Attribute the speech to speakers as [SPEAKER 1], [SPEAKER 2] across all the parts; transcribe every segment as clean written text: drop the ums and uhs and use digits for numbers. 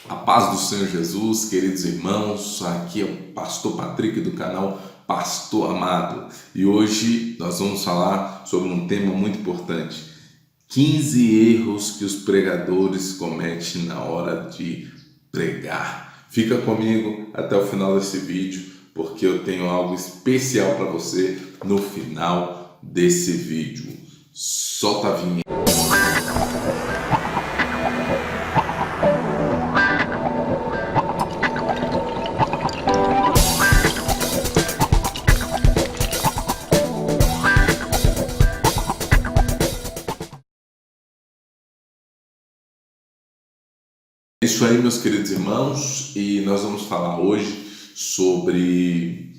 [SPEAKER 1] A paz do Senhor Jesus, queridos irmãos, aqui é o Pastor Patrick do canal Pastor Amado e hoje nós vamos falar sobre um tema muito importante: 15 erros que os pregadores cometem na hora de pregar. Fica comigo até o final desse vídeo, porque eu tenho algo especial para você no final desse vídeo. Solta a vinheta. É isso aí, meus queridos irmãos, e nós vamos falar hoje sobre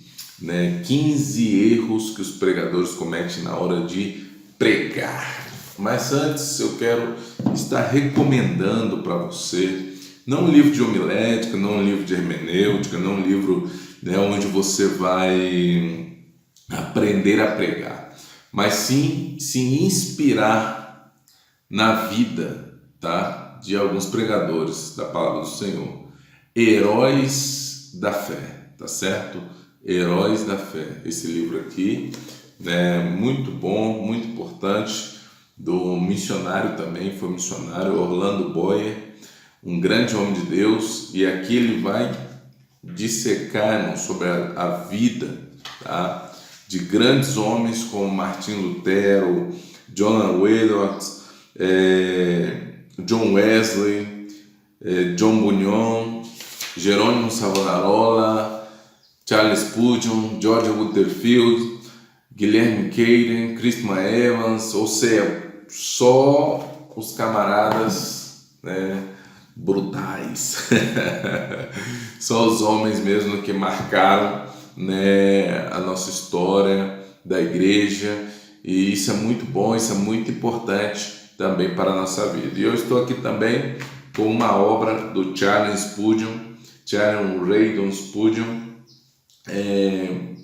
[SPEAKER 1] 15 erros que os pregadores cometem na hora de pregar. Mas antes eu quero estar recomendando para você, não um livro de homilética, não um livro de hermenêutica, não um livro onde você vai aprender a pregar, mas sim se inspirar na vida, de alguns pregadores da palavra do Senhor, heróis da fé, tá certo? Heróis da fé. Esse livro aqui é muito bom, muito importante, do missionário também, foi missionário, Orlando Boyer, um grande homem de Deus, e aqui ele vai dissecar, irmão, sobre a vida, de grandes homens como Martim Lutero, Jonathan Edwards, John Wesley, John Bunyan, Jerônimo Savonarola, Charles Spurgeon, George Whitefield, Guilherme Caden, Christopher Evans, ou seja, só os camaradas brutais, só os homens mesmo que marcaram a nossa história da igreja, e isso é muito bom, isso é muito importante também para a nossa vida. E eu estou aqui também com uma obra do Charles Haddon Spurgeon,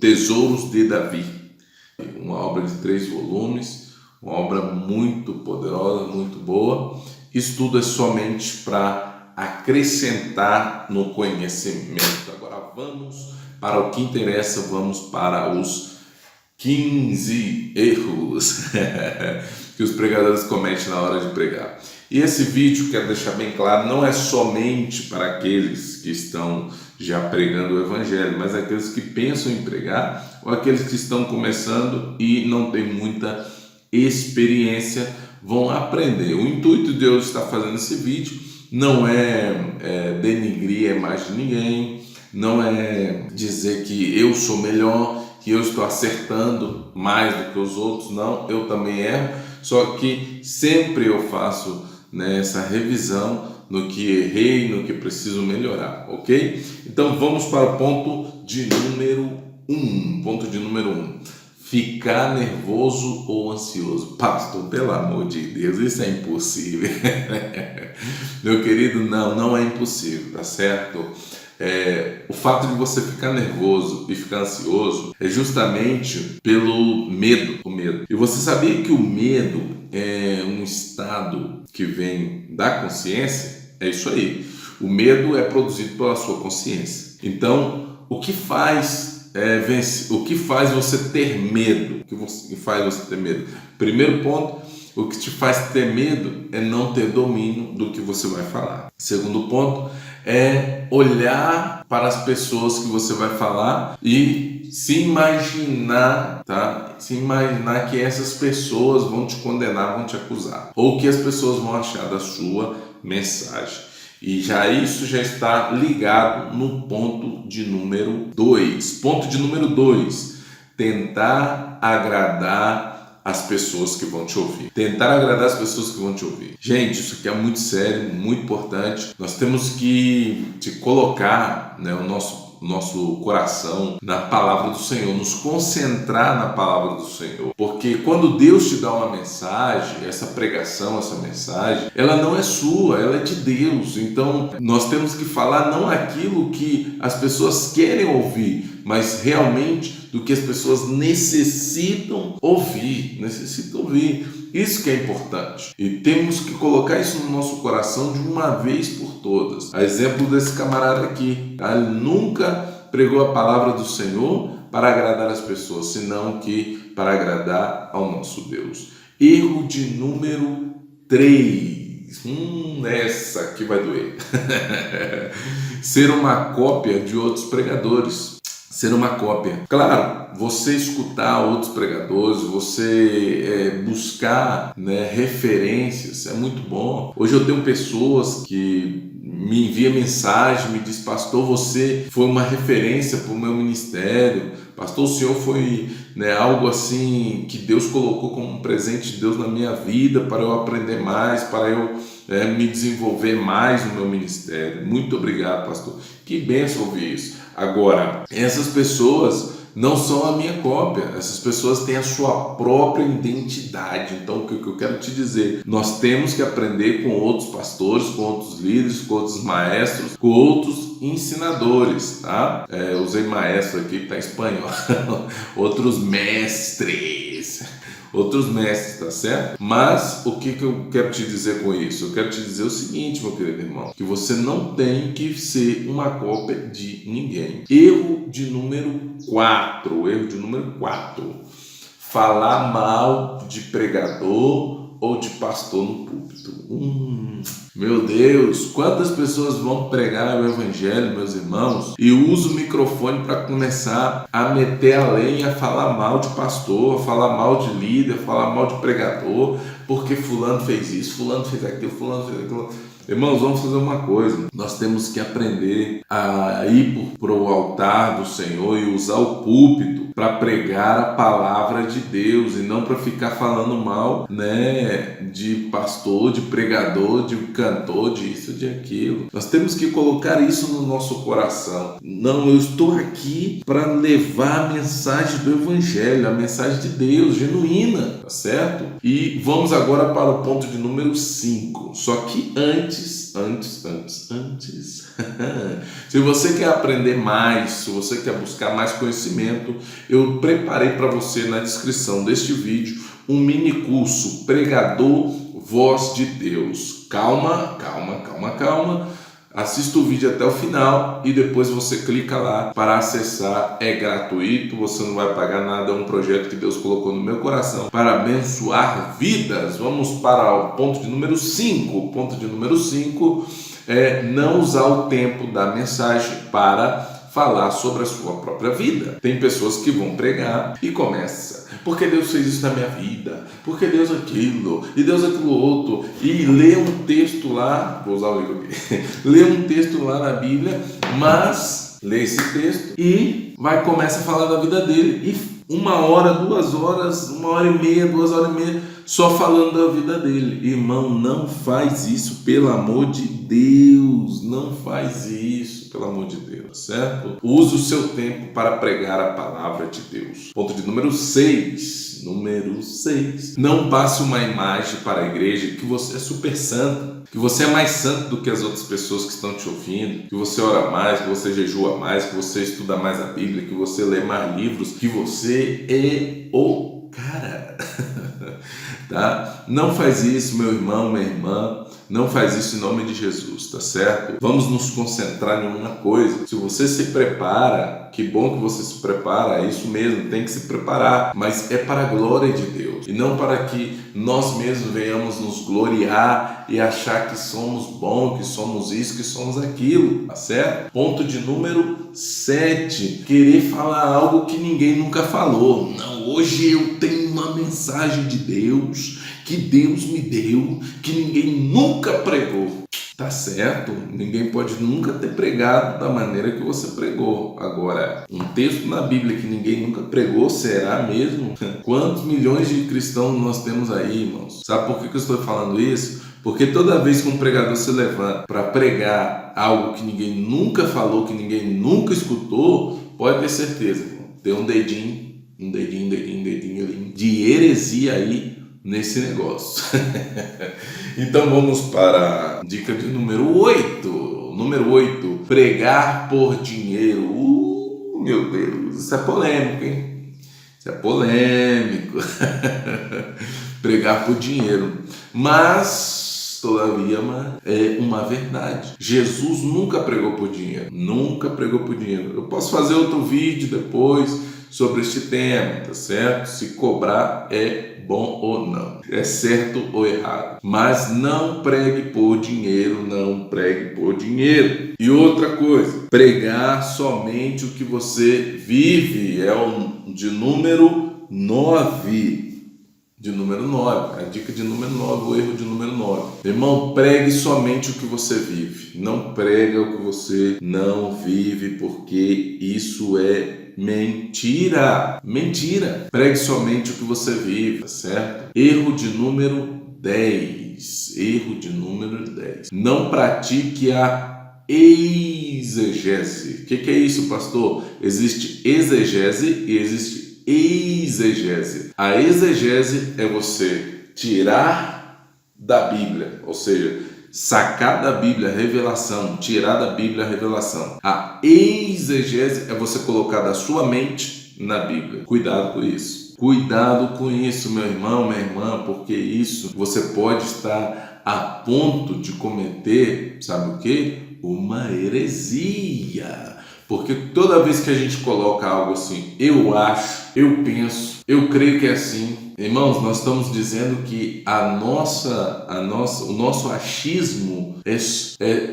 [SPEAKER 1] Tesouros de Davi, uma obra de 3 volumes, uma obra muito poderosa, muito boa. Isso tudo é somente para acrescentar no conhecimento. Agora vamos para o que interessa, vamos para os 15 erros que os pregadores cometem na hora de pregar. E esse vídeo, quero deixar bem claro, não é somente para aqueles que estão já pregando o evangelho, mas aqueles que pensam em pregar ou aqueles que estão começando e não têm muita experiência, vão aprender. O intuito de eu estar fazendo esse vídeo não é denigrir a imagem de ninguém, não é dizer que eu sou melhor, que eu estou acertando mais do que os outros. Não, eu também erro, só que sempre eu faço essa revisão no que errei, no que preciso melhorar, ok? Então vamos para o ponto de número 1. Ponto de número 1. Ficar nervoso ou ansioso. Pastor, pelo amor de Deus, isso é impossível. Meu querido, não é impossível, tá certo? O fato de você ficar nervoso e ficar ansioso é justamente pelo medo, o medo. E você sabia que o medo é um estado que vem da consciência? É isso aí. O medo é produzido pela sua consciência. Então, o que faz você ter medo? O que faz você ter medo? Primeiro ponto, o que te faz ter medo é não ter domínio do que você vai falar. Segundo ponto é olhar para as pessoas que você vai falar e se imaginar, Se imaginar que essas pessoas vão te condenar, vão te acusar, ou que as pessoas vão achar da sua mensagem. E isso já está ligado no ponto de número 2. Ponto de número 2, tentar agradar as pessoas que vão te ouvir. Tentar agradar as pessoas que vão te ouvir. Gente, isso aqui é muito sério, muito importante. Nós temos que te colocar o nosso coração na palavra do Senhor, nos concentrar na palavra do Senhor. Porque quando Deus te dá uma mensagem, essa pregação, essa mensagem, ela não é sua, ela é de Deus. Então, nós temos que falar não aquilo que as pessoas querem ouvir, mas realmente do que as pessoas necessitam ouvir. Isso que é importante. E temos que colocar isso no nosso coração de uma vez por todas. A exemplo desse camarada aqui. Ele nunca pregou a palavra do Senhor para agradar as pessoas, senão que para agradar ao nosso Deus. Erro de número 3. Essa aqui vai doer. Ser uma cópia de outros pregadores. Ser uma cópia. Claro, você escutar outros pregadores, você buscar, referências, é muito bom. Hoje eu tenho pessoas que me enviam mensagem, me diz: pastor, você foi uma referência para o meu ministério. Pastor, o senhor foi algo assim que Deus colocou como um presente de Deus na minha vida para eu aprender mais, para eu me desenvolver mais no meu ministério. Muito obrigado, pastor. Que bênção ouvir isso. Agora, essas pessoas não são a minha cópia, essas pessoas têm a sua própria identidade. Então, o que eu quero te dizer, nós temos que aprender com outros pastores, com outros líderes, com outros maestros, com outros ensinadores, tá? Eu usei maestro aqui, que tá em espanhol. Outros mestres, tá certo? Mas o que eu quero te dizer com isso? Eu quero te dizer o seguinte, meu querido irmão, que você não tem que ser uma cópia de ninguém. Erro de número 4, falar mal de pregador ou de pastor no púlpito. Meu Deus, quantas pessoas vão pregar o evangelho, meus irmãos, e usam o microfone para começar a meter a lenha, a falar mal de pastor, a falar mal de líder, a falar mal de pregador, porque fulano fez isso, fulano fez aquilo, fulano fez aquilo. Irmãos, vamos fazer uma coisa. Nós temos que aprender a ir para o altar do Senhor e usar o púlpito para pregar a palavra de Deus e não para ficar falando mal, de pastor, de pregador, de cantor, de isso, de aquilo. Nós temos que colocar isso no nosso coração. Não, eu estou aqui para levar a mensagem do Evangelho, a mensagem de Deus, genuína, tá certo? E vamos agora para o ponto de número 5. Só que antes. Se você quer aprender mais, se você quer buscar mais conhecimento, eu preparei para você na descrição deste vídeo um mini curso Pregador Voz de Deus. Calma. Assista o vídeo até o final e depois você clica lá para acessar. É gratuito, você não vai pagar nada, é um projeto que Deus colocou no meu coração para abençoar vidas. Vamos para o ponto de número 5. O ponto de número 5 é não usar o tempo da mensagem para falar sobre a sua própria vida. Tem pessoas que vão pregar e começa: porque Deus fez isso na minha vida, porque Deus aquilo, e Deus aquilo outro, e lê um texto lá, vou usar o livro aqui, lê um texto lá na Bíblia, mas lê esse texto e começa a falar da vida dele, e 1 hora, 2 horas, 1 hora e meia, 2 horas e meia, só falando da vida dele. Irmão, não faz isso, pelo amor de Deus, não faz isso, pelo amor de Deus, certo? Use o seu tempo para pregar a palavra de Deus. Ponto de número 6. Não passe uma imagem para a igreja que você é super santo, que você é mais santo do que as outras pessoas que estão te ouvindo, que você ora mais, que você jejua mais, que você estuda mais a Bíblia, que você lê mais livros, que você é o cara. Tá? Não faz isso, meu irmão, minha irmã. Não faz isso em nome de Jesus, tá certo? Vamos nos concentrar em uma coisa. Se você se prepara, que bom que você se prepara, é isso mesmo, tem que se preparar, mas é para a glória de Deus e não para que nós mesmos venhamos nos gloriar e achar que somos bons, que somos isso, que somos aquilo, tá certo? Ponto de número 7, querer falar algo que ninguém nunca falou. Não, hoje eu tenho uma mensagem de Deus, que Deus me deu, que ninguém nunca pregou. Tá certo, ninguém pode nunca ter pregado da maneira que você pregou. Agora, um texto na Bíblia que ninguém nunca pregou, será mesmo? Quantos milhões de cristãos nós temos aí, irmãos? Sabe por que eu estou falando isso? Porque toda vez que um pregador se levanta para pregar algo que ninguém nunca falou, que ninguém nunca escutou, pode ter certeza, irmão, tem um dedinho de heresia aí nesse negócio. Então vamos para a dica de número 8. Número 8, pregar por dinheiro. Meu Deus, isso é polêmico, hein? Isso é polêmico. pregar por dinheiro. Mas, todavia, é uma verdade. Jesus nunca pregou por dinheiro. Nunca pregou por dinheiro. Eu posso fazer outro vídeo depois sobre este tema, tá certo? Se cobrar é bom ou não, é certo ou errado. Mas não pregue por dinheiro, não pregue por dinheiro. E outra coisa, pregar somente o que você vive é o de número 9. De número 9, a dica de número 9, o erro de número 9. Irmão, pregue somente o que você vive. Não prega o que você não vive, porque isso é mentira. Mentira. Pregue somente o que você vive, tá certo? Erro de número 10. Erro de número 10. Não pratique a exegese. O que é isso, pastor? Existe exegese e existe exegese. A exegese é você tirar da Bíblia, ou seja, sacar da Bíblia a revelação, tirar da Bíblia a revelação. A exegese é você colocar da sua mente na Bíblia. Cuidado com isso. Cuidado com isso, meu irmão, minha irmã, porque isso você pode estar a ponto de cometer, sabe o quê? Uma heresia. Porque toda vez que a gente coloca algo assim, eu acho, eu penso, eu creio que é assim, irmãos, nós estamos dizendo que o nosso achismo é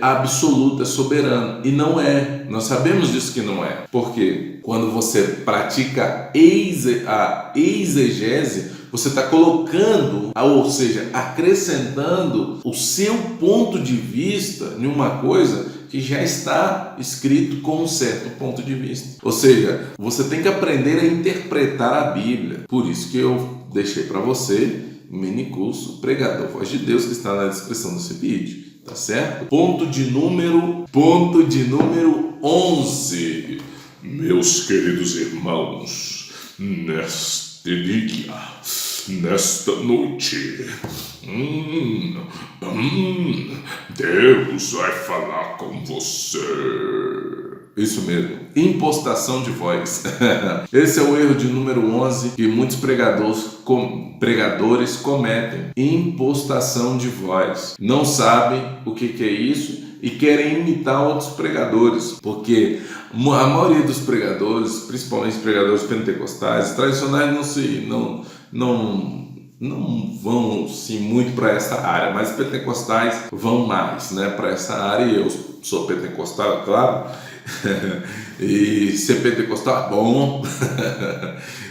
[SPEAKER 1] absoluto, é soberano. E não é. Nós sabemos disso que não é. Porque quando você pratica a exegese, você está colocando, ou seja, acrescentando o seu ponto de vista em uma coisa que já está escrito com um certo ponto de vista. Ou seja, você tem que aprender a interpretar a Bíblia. Por isso que eu deixei para você um mini curso Pregador Voz de Deus, que está na descrição desse vídeo, tá certo? Ponto de número 11. Meus queridos irmãos, neste dia, nesta noite, Deus vai falar com você. Isso mesmo, impostação de voz. Esse é o erro de número 11 que muitos pregadores cometem. Impostação de voz. Não sabem o que é isso e querem imitar outros pregadores, porque a maioria dos pregadores, principalmente pregadores pentecostais, tradicionais, não vão sim muito para essa área, mas pentecostais vão mais, né, para essa área. E eu sou pentecostal, claro, e ser pentecostal é bom,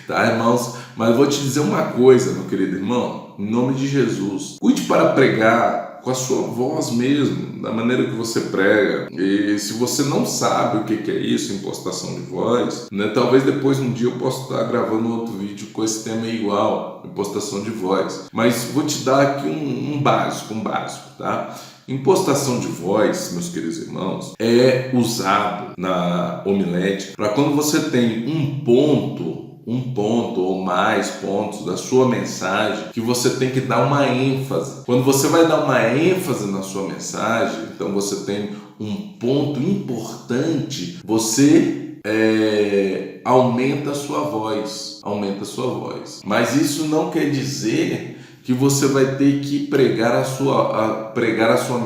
[SPEAKER 1] tá, irmãos? Mas eu vou te dizer uma coisa, meu querido irmão, em nome de Jesus, cuide para pregar com a sua voz mesmo, da maneira que você prega. E se você não sabe o que é isso, impostação de voz, né, talvez depois um dia eu possa estar gravando outro vídeo com esse tema igual, impostação de voz. Mas vou te dar aqui um básico, tá? Impostação de voz, meus queridos irmãos, é usado na homilética para quando você tem um ponto ou mais pontos da sua mensagem que você tem que dar uma ênfase. Quando você vai dar uma ênfase na sua mensagem, então você tem um ponto importante, você aumenta a sua voz. Mas isso não quer dizer que você vai ter que pregar a sua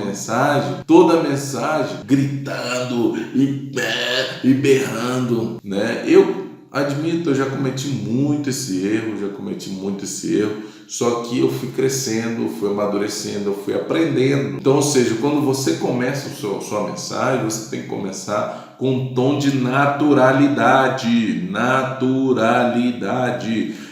[SPEAKER 1] mensagem, toda a mensagem, gritando e berrando, né? Eu admito, eu já cometi muito esse erro, só que eu fui crescendo, fui amadurecendo, eu fui aprendendo. Então, ou seja, quando você começa a sua mensagem, você tem que começar com um tom de naturalidade,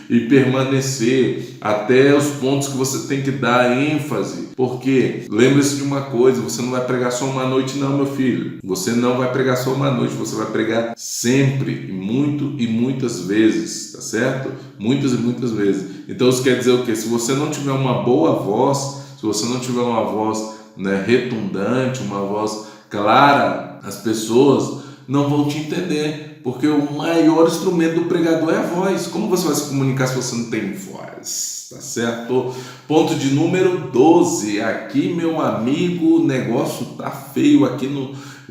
[SPEAKER 1] e permanecer até os pontos que você tem que dar ênfase. Porque, lembre-se de uma coisa, você não vai pregar só uma noite não, meu filho. Você não vai pregar só uma noite, você vai pregar sempre, muitas vezes, tá certo? Muitas e muitas vezes. Então isso quer dizer o quê? Se você não tiver uma boa voz, se você não tiver uma voz, né, retundante, uma voz clara, as pessoas não vão te entender. Porque o maior instrumento do pregador é a voz. Como você vai se comunicar se você não tem voz? Tá certo? Ponto de número 12. Aqui, meu amigo, o negócio tá feio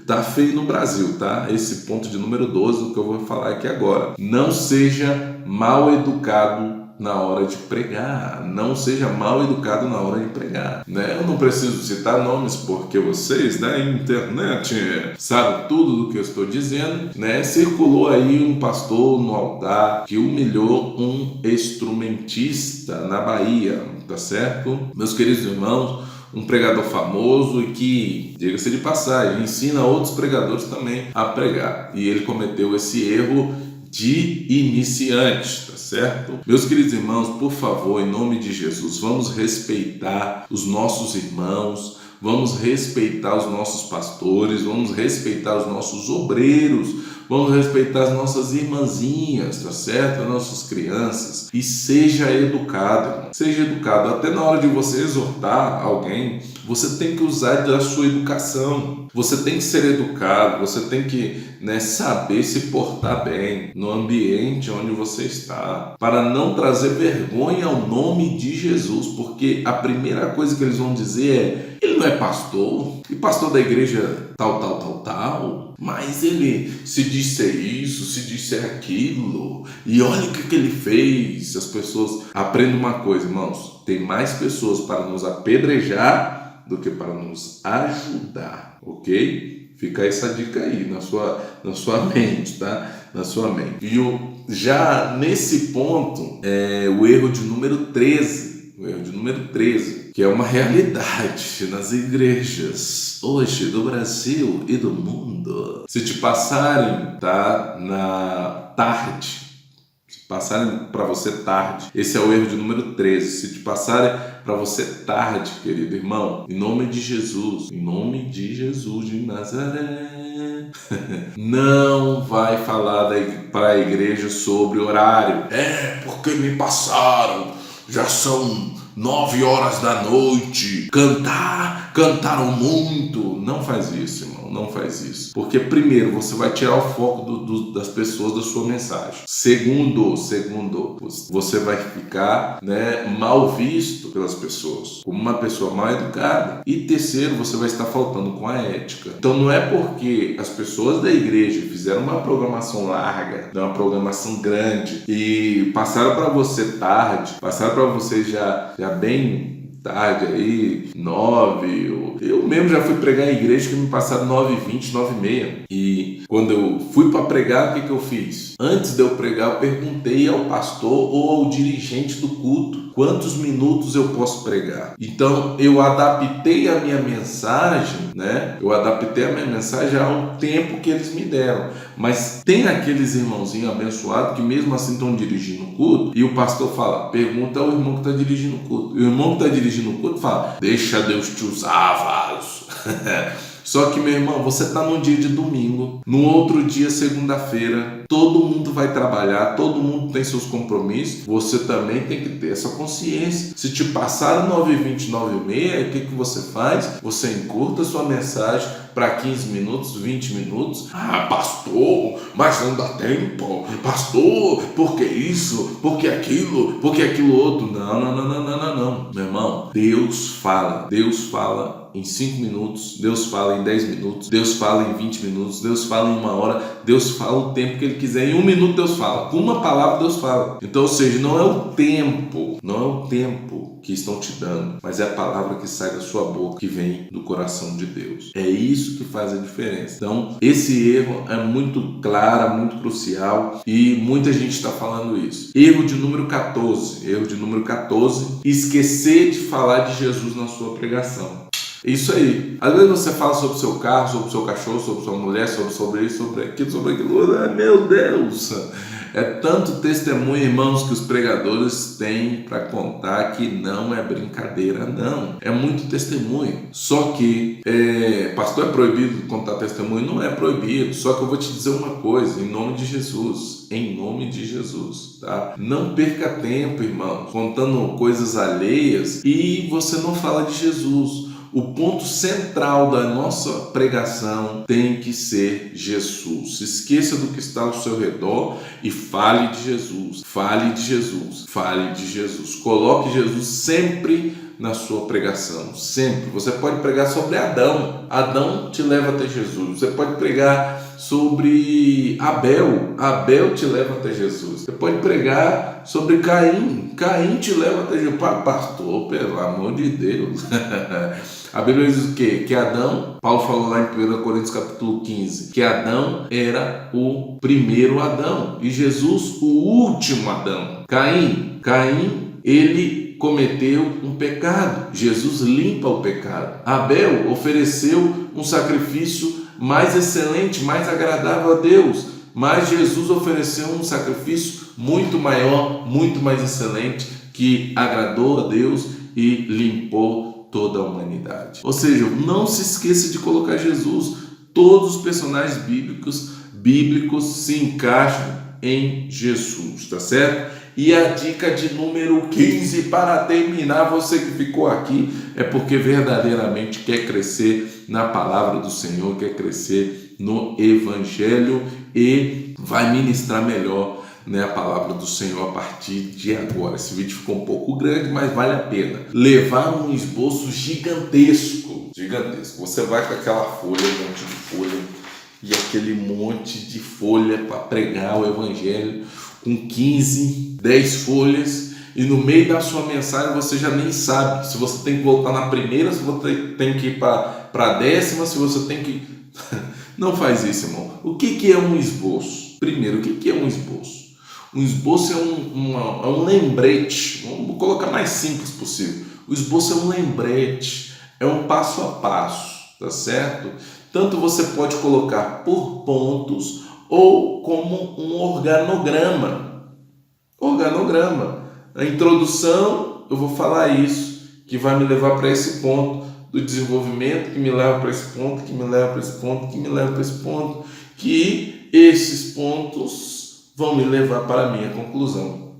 [SPEAKER 1] tá feio no Brasil, tá? Esse ponto de número 12, o que eu vou falar aqui agora. Não seja mal educado na hora de pregar. Não seja mal educado na hora de pregar, né? Eu não preciso citar nomes porque vocês da internet sabem tudo do que eu estou dizendo, né? Circulou aí um pastor no altar que humilhou um instrumentista na Bahia, tá certo? Meus queridos irmãos, um pregador famoso e que, diga-se de passagem, ensina outros pregadores também a pregar. E ele cometeu esse erro de iniciante, tá certo? Meus queridos irmãos, por favor, em nome de Jesus, vamos respeitar os nossos irmãos, vamos respeitar os nossos pastores, vamos respeitar os nossos obreiros, vamos respeitar as nossas irmãzinhas, tá certo? As nossas crianças. E seja educado, irmão. Seja educado. Até na hora de você exortar alguém, você tem que usar da sua educação. Você tem que ser educado, você tem que, saber se portar bem no ambiente onde você está, para não trazer vergonha ao nome de Jesus, porque a primeira coisa que eles vão dizer é: ele não é pastor, e pastor da igreja tal, mas ele se diz ser isso, se diz ser aquilo, e olha o que ele fez. As pessoas aprendem uma coisa, irmãos: tem mais pessoas para nos apedrejar do que para nos ajudar, ok? Fica essa dica aí na sua mente, tá? Na sua mente. E já nesse ponto, o erro de número 13, que é uma realidade nas igrejas hoje do Brasil e do mundo. Se te passarem, tá, na tarde, passarem para você tarde, esse é o erro de número 13. Se te passarem para você tarde, querido irmão, em nome de Jesus de Nazaré, não vai falar para a igreja sobre horário. Porque me passaram, já são 9 horas da noite, cantaram muito. Não faz isso, irmão, não faz isso. Porque primeiro, você vai tirar o foco das pessoas da sua mensagem. Segundo, você vai ficar, mal visto pelas pessoas, como uma pessoa mal educada. E terceiro, você vai estar faltando com a ética. Então não é porque as pessoas da igreja fizeram uma programação larga, uma programação grande, e passaram para você tarde, passaram para você já bem tarde aí, 9. Eu mesmo já fui pregar em igreja que me passaram 9h20, 9h30. E quando eu fui para pregar, o que eu fiz? Antes de eu pregar, eu perguntei ao pastor ou ao dirigente do culto quantos minutos eu posso pregar. Então eu adaptei a minha mensagem, ao tempo que eles me deram. Mas tem aqueles irmãozinhos abençoados que mesmo assim estão dirigindo o culto, e o pastor fala: pergunta ao irmão que está dirigindo o culto. E o irmão que está dirigindo o culto fala: deixa Deus te usar, vaso. Só que, meu irmão, você está num dia de domingo, no outro dia, segunda-feira, todo mundo vai trabalhar, todo mundo tem seus compromissos, você também tem que ter essa consciência. Se te passaram 9h20, 9h30, o que você faz? Você encurta a sua mensagem para 15 minutos, 20 minutos. Pastor, mas não dá tempo. Pastor, por que isso? Por que aquilo? Por que aquilo outro? Não. Meu irmão, Deus fala em 5 minutos, Deus fala em 10 minutos, Deus fala em 20 minutos, Deus fala em 1 hora, Deus fala o tempo que Ele quiser. Em 1 minuto Deus fala, com uma palavra Deus fala. Então, ou seja, não é o tempo que estão te dando, mas é a palavra que sai da sua boca, que vem do coração de Deus. É isso que faz a diferença. Então, esse erro é muito claro, muito crucial, e muita gente está falando isso. Erro de número 14, esquecer de falar de Jesus na sua pregação. Isso aí. Às vezes você fala sobre o seu carro, sobre o seu cachorro, sobre sua mulher, sobre isso, sobre aquilo. Meu Deus! É tanto testemunho, irmãos, que os pregadores têm para contar, que não é brincadeira, não. É muito testemunho. Só que, pastor, é proibido contar testemunho? Não é proibido. Só que eu vou te dizer uma coisa, em nome de Jesus, tá? Não perca tempo, irmão, contando coisas alheias e você não fala de Jesus. O ponto central da nossa pregação tem que ser Jesus. Se esqueça do que está ao seu redor e fale de Jesus. Coloque Jesus sempre na sua pregação, sempre. Você pode pregar sobre Adão, Adão te leva até Jesus. Você pode pregar sobre Abel, Abel te leva até Jesus. Você pode pregar sobre Caim, Caim te leva até Jesus. Pastor, pelo amor de Deus. A Bíblia diz o quê? Que Adão, Paulo falou lá em 1 Coríntios capítulo 15, que Adão era o primeiro Adão e Jesus o último Adão. Caim, ele cometeu um pecado, Jesus limpa o pecado. Abel ofereceu um sacrifício mais excelente, mais agradável a Deus, mas Jesus ofereceu um sacrifício muito maior, muito mais excelente, que agradou a Deus e limpou toda a humanidade. Ou seja, não se esqueça de colocar Jesus. Todos os personagens bíblicos se encaixam em Jesus, tá certo? E a dica de número 15 para terminar, você que ficou aqui, é porque verdadeiramente quer crescer na palavra do Senhor, quer crescer no Evangelho e vai ministrar melhor, né, a palavra do Senhor a partir de agora. Esse vídeo ficou um pouco grande, mas vale a pena. Levar um esboço gigantesco. Você vai com aquela folha, um monte de folha, e aquele monte de folha para pregar o Evangelho, com 15, 10 folhas, e no meio da sua mensagem você já nem sabe se você tem que voltar na primeira, se você tem que ir para a 10ª, se você tem que... Não faz isso, irmão. O que é um esboço? Primeiro, o que é um esboço? Um esboço é um lembrete, vamos colocar mais simples possível. O esboço é um lembrete, é um passo a passo, tá certo? Tanto você pode colocar por pontos ou como um organograma. A introdução, eu vou falar isso, que vai me levar para esse ponto do desenvolvimento, que me leva para esse ponto, que me leva para esse ponto, que me leva para esse ponto, que esses pontos vão me levar para a minha conclusão.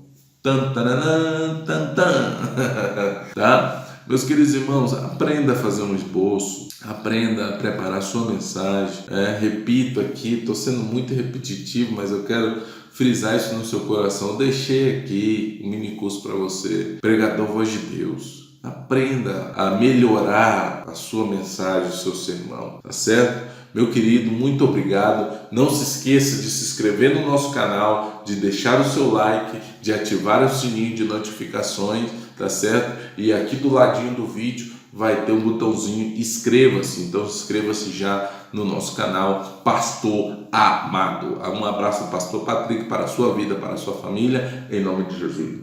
[SPEAKER 1] Tá? Meus queridos irmãos, aprenda a fazer um esboço, aprenda a preparar a sua mensagem. Repito aqui, estou sendo muito repetitivo, mas eu quero frisar isso no seu coração. Eu deixei aqui um mini curso para você, Pregador Voz de Deus. Aprenda a melhorar a sua mensagem, o seu sermão, tá certo? Meu querido, muito obrigado. Não se esqueça de se inscrever no nosso canal, de deixar o seu like, de ativar o sininho de notificações, tá certo? E aqui do ladinho do vídeo vai ter um botãozinho inscreva-se. Então inscreva-se já no nosso canal Pastor Amado. Um abraço do Pastor Patrick para a sua vida, para a sua família, em nome de Jesus.